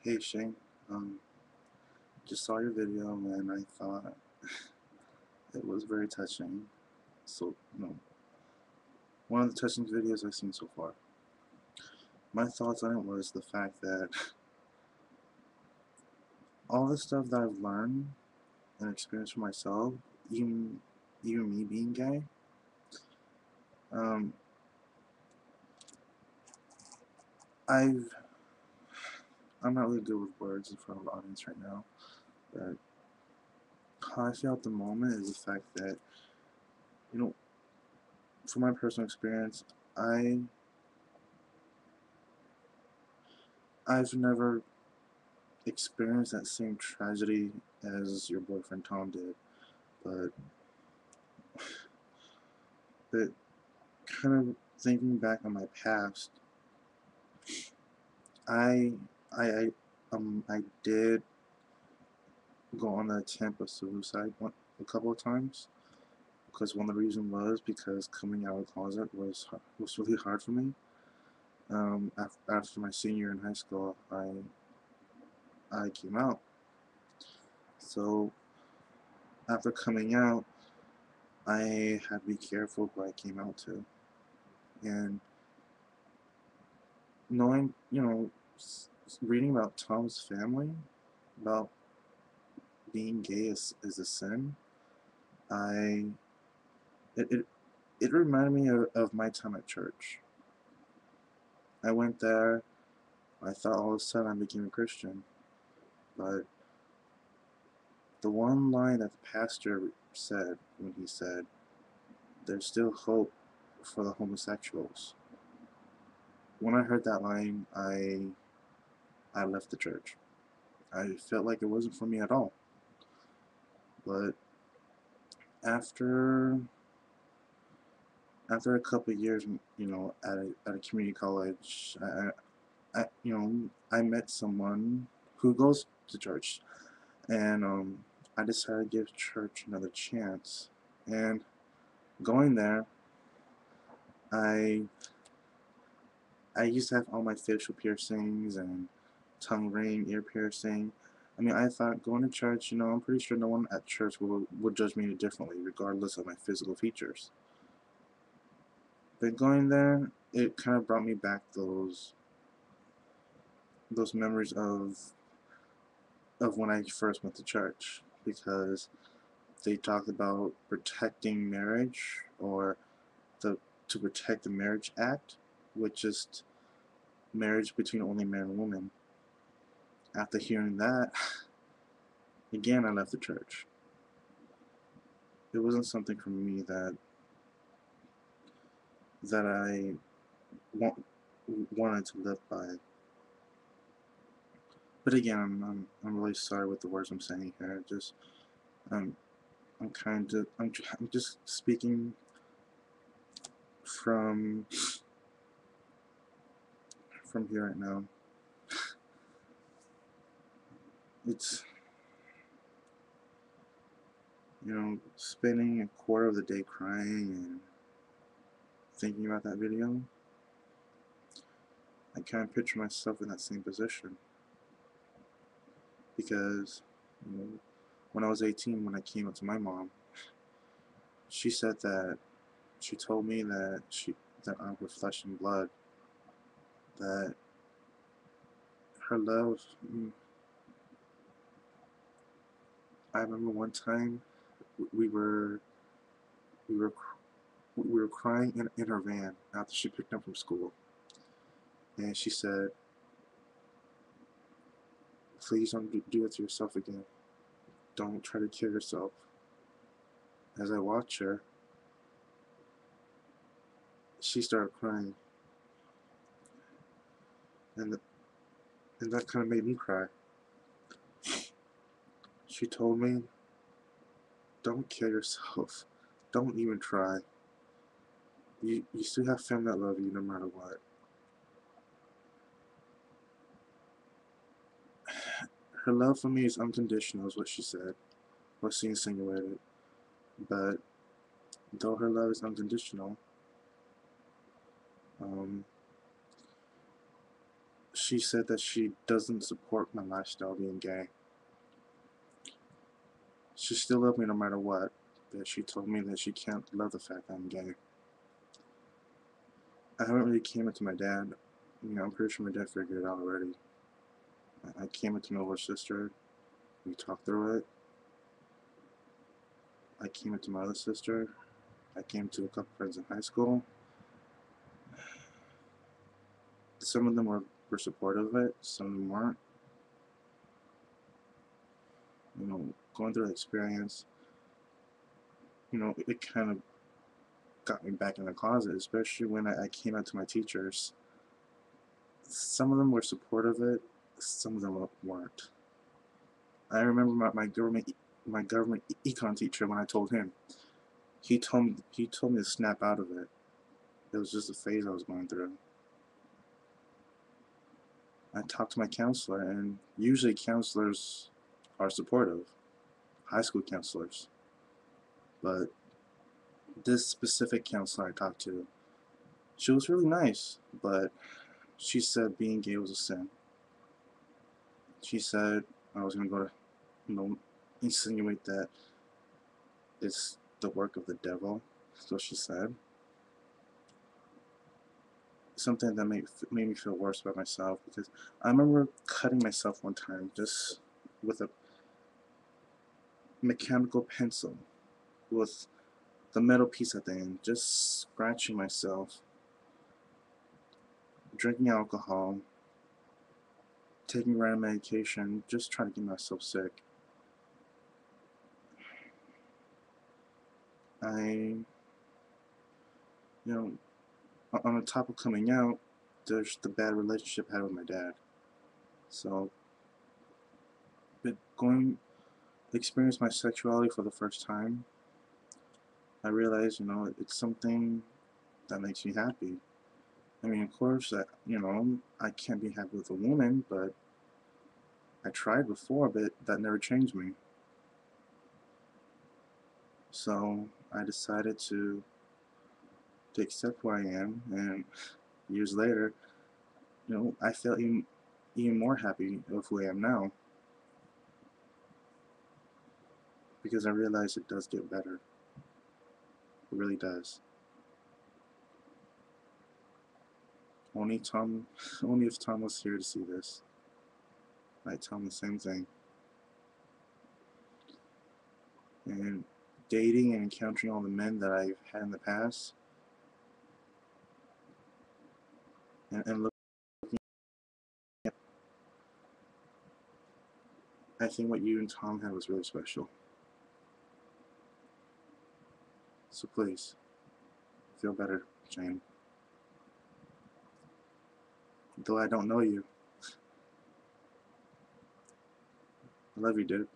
Hey Shane, um, just saw your video and I thought it was very touching. So, one of the touching videos I've seen so far. My thoughts on it was the fact that all the stuff that I've learned and experienced for myself, even even me being gay, um, I've I'm not really good with words in front of the audience right now, but how I feel at the moment is the fact that you know, from my personal experience, I I've never experienced that same tragedy as your boyfriend Tom did, but kind of thinking back on my past, I I did go on the attempt of suicide a couple of times because one of the reasons was because coming out of the closet was really hard for me. After my senior year in high school, I came out. So after coming out, I had to be careful who I came out to, and knowing, reading about Tom's family, about being gay is a sin. I it, it it reminded me of my time at church. I went there. I thought all of a sudden I became a Christian, but the one line that the pastor said when he said, "There's still hope for the homosexuals." When I heard that line, I left the church. I felt like it wasn't for me at all. But after after a couple of years, at a community college, I met someone who goes to church, and I decided to give church another chance. And going there, I I used to have all my facial piercings and tongue ring, ear piercing. I mean, I thought going to church, I'm pretty sure no one at church would judge me differently, regardless of my physical features. But going there, it kind of brought me back those memories of when I first went to church, because they talked about protecting marriage, or the to protect the Marriage Act, which is marriage between only man and woman. After hearing that, again I left the church. It wasn't something for me that I want, wanted to live by. But again, I'm really sorry with the words I'm saying here. Just um, I'm just speaking from here right now. It's spending a quarter of the day crying and thinking about that video. I kind of picture myself in that same position, because you know, when I was 18, when I came up to my mom, she said that she told me that I'm with flesh and blood, that her love. I remember one time we were we were we were crying in her van after she picked up from school, and she said, "Please don't do it to yourself again. Don't try to kill yourself." As I watched her, she started crying, and and that kind of made me cry. She told me, "Don't kill yourself. Don't even try. You still have family that love you no matter what." Her love for me is unconditional, is what she said, what she insinuated. But though her love is unconditional, um, she said that she doesn't support my lifestyle being gay. She still loved me no matter what, but she told me that she can't love the fact that I'm gay. I haven't really came into my dad. I'm pretty sure my dad figured it out already. I came into my older sister. We talked through it. I came into my other sister. I came to a couple friends in high school. Some of them were supportive of it. Some of them weren't. Going through the experience, it kind of got me back in the closet, especially when I came out to my teachers. Some of them were supportive of it. Some of them weren't. I remember my government econ teacher when I told him. He told me to snap out of it. It was just a phase I was going through. I talked to my counselor, and usually counselors are supportive, high school counselors. But this specific counselor I talked to, she was really nice, but she said being gay was a sin. She said I was going to go to, insinuate that it's the work of the devil. That's what she said. Something that made me feel worse about myself, because I remember cutting myself one time just with a mechanical pencil with the metal piece at the end, just scratching myself, drinking alcohol, taking random medication, just trying to get myself sick. I, on the top of coming out, there's the bad relationship I had with my dad. So, but going to experience my sexuality for the first time, I realized, it's something that makes me happy. I mean, of course, I can't be happy with a woman, but I tried before, but that never changed me. So I decided to accept who I am, and years later, I felt even more happy with who I am now, because I realized it does get better. It really does. Only only if Tom was here to see this, I'd tell him the same thing. And dating and encountering all the men that I've had in the past, and looking at, I think what you and Tom had was really special. So please, feel better, Shane. Though I don't know you, I love you, dude.